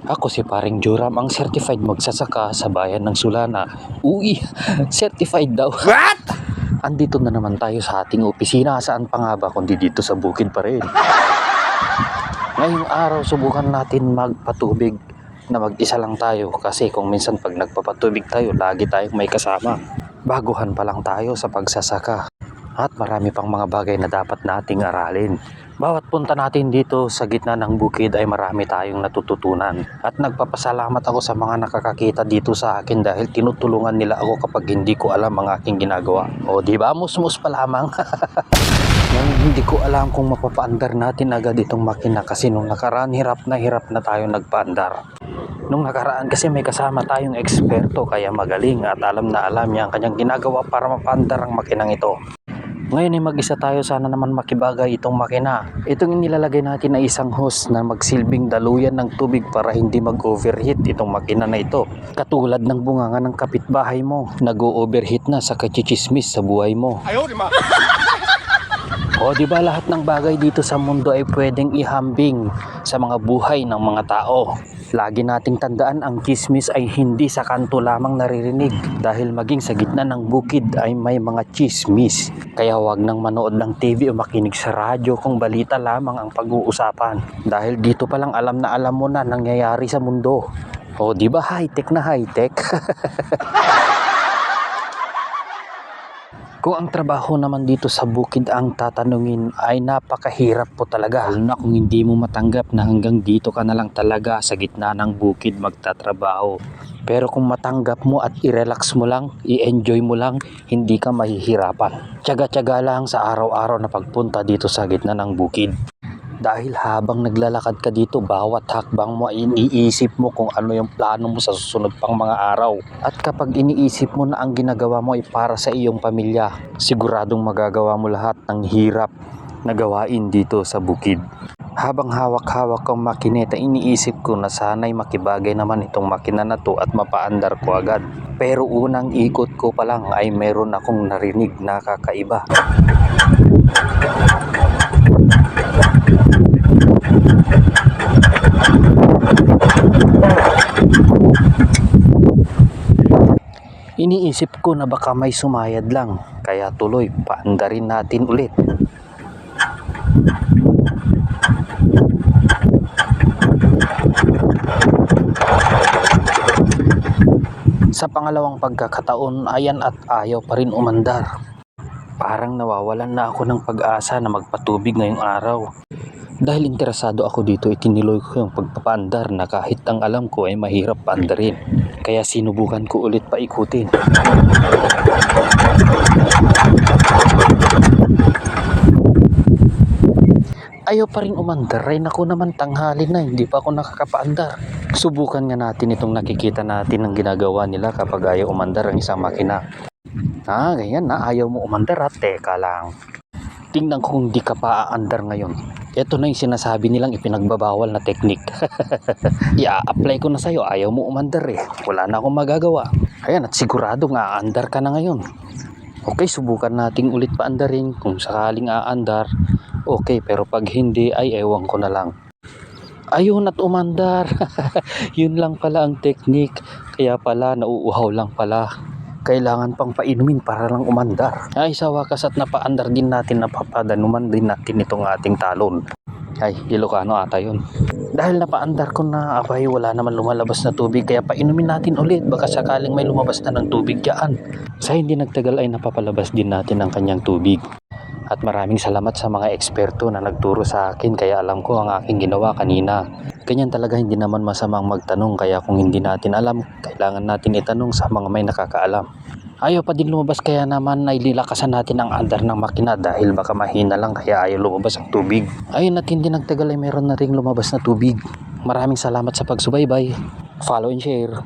Ako si paring Joram, ang certified magsasaka sa bayan ng Sulana. Uy, certified daw. What? Andito na naman tayo sa ating opisina. Saan pa nga ba kundi dito sa bukid pa rin. Ngayong araw subukan natin magpatubig na mag-isa lang tayo kasi kung minsan pag nagpapatubig tayo lagi tayong may kasama. Baguhan pa lang tayo sa pagsasaka at marami pang mga bagay na dapat nating aralin. Bawat punta natin dito sa gitna ng bukid ay marami tayong natututunan at nagpapasalamat ako sa mga nakakakita dito sa akin dahil tinutulungan nila ako kapag hindi ko alam ang aking ginagawa. O di ba, musmus pa lamang. Ngayon hindi ko alam kung mapapaandar natin agad itong makina kasi nung nakaraan hirap na tayo nagpaandar. Nung nakaraan kasi may kasama tayong eksperto kaya magaling at alam na alam niya ang kanyang ginagawa para mapaandar ang makinang ito. Ngayon ay mag-isa tayo, sana naman makibagay itong makina. Itong inilalagay natin ay isang hose na magsilbing daluyan ng tubig para hindi mag-overheat itong makina na ito. Katulad ng bunganga ng kapitbahay mo, nag-o-overheat na sa kachichismis sa buhay mo. O di ba lahat ng bagay dito sa mundo ay pwedeng ihambing sa mga buhay ng mga tao. Lagi nating tandaan ang chismis ay hindi sa kanto lamang naririnig dahil maging sa gitna ng bukid ay may mga chismis. Kaya wag nang manood ng TV o makinig sa radyo kung balita lamang ang pag-uusapan. Dahil dito pa lang alam na alam mo na nangyayari sa mundo. O di ba high-tech na high-tech? Kung ang trabaho naman dito sa bukid ang tatanungin ay napakahirap po talaga. Lalo na kung hindi mo matanggap na hanggang dito ka na lang talaga sa gitna ng bukid magtatrabaho. Pero kung matanggap mo at i-relax mo lang, i-enjoy mo lang, hindi ka mahihirapan. Tiyaga-tiyaga lang sa araw-araw na pagpunta dito sa gitna ng bukid. Dahil habang naglalakad ka dito, bawat hakbang mo ay iniisip mo kung ano yung plano mo sa susunod pang mga araw. At kapag iniisip mo na ang ginagawa mo ay para sa iyong pamilya, siguradong magagawa mo lahat ng hirap na gawain dito sa bukid. Habang hawak-hawak ang makineta, iniisip ko na sana'y makibagay naman itong makina na to at mapaandar ko agad. Pero unang ikot ko pa lang ay meron akong narinig na kakaiba. Iniisip ko na baka may sumayad lang, kaya tuloy paandarin natin ulit. Sa pangalawang pagkakataon, ayan at ayaw pa rin umandar. Parang nawawalan na ako ng pag-asa na magpatubig ngayong araw. Dahil interesado ako dito, itiniloy ko yung pagpapaandar na kahit ang alam ko ay mahirap paandarin. Kaya sinubukan ko ulit paikutin. Ayaw pa rin umandar, ay naku naman tanghali na, hindi pa ako nakakapaandar. Subukan nga natin itong nakikita natin ng ginagawa nila kapag ayaw umandar ang isang makina. Ganyan na, ayaw mo umandar at teka lang. Tingnan ko kung di ka pa aandar ngayon. Ito na yung sinasabi nilang ipinagbabawal na teknik. I-apply ko na sa'yo, ayaw mo umandar eh. Wala na akong magagawa. Ayan, at siguradong aandar ka na ngayon. Okay, subukan nating ulit paandarin. Kung sakaling aandar, okay, pero pag hindi ay ewan ko na lang. Ayun at umandar. Yun lang pala ang teknik. Kaya pala nauuhaw lang pala. Kailangan pang painumin para lang umandar. Ay, sa wakas at napaandar din natin, napapadanuman din natin itong ating talon. Ay, Ilocano ata yun. Dahil napaandar ko na, abay, wala naman lumalabas na tubig, kaya painumin natin ulit. Baka sakaling may lumabas na ng tubig dyan. Sa hindi nagtagal ay napapalabas din natin ang kanyang tubig. At maraming salamat sa mga eksperto na nagturo sa akin, kaya alam ko ang aking ginawa kanina. Ganyan talaga, hindi naman masamang magtanong, kaya kung hindi natin alam, kailangan natin itanong sa mga may nakakaalam. Ayaw pa din lumabas, kaya naman ay lilakasan natin ang andar ng makina dahil baka mahina lang kaya ayaw lumabas ang tubig. Ayun, at hindi nagtagal ay meron na ring lumabas na tubig. Maraming salamat sa pagsubaybay. Follow and share.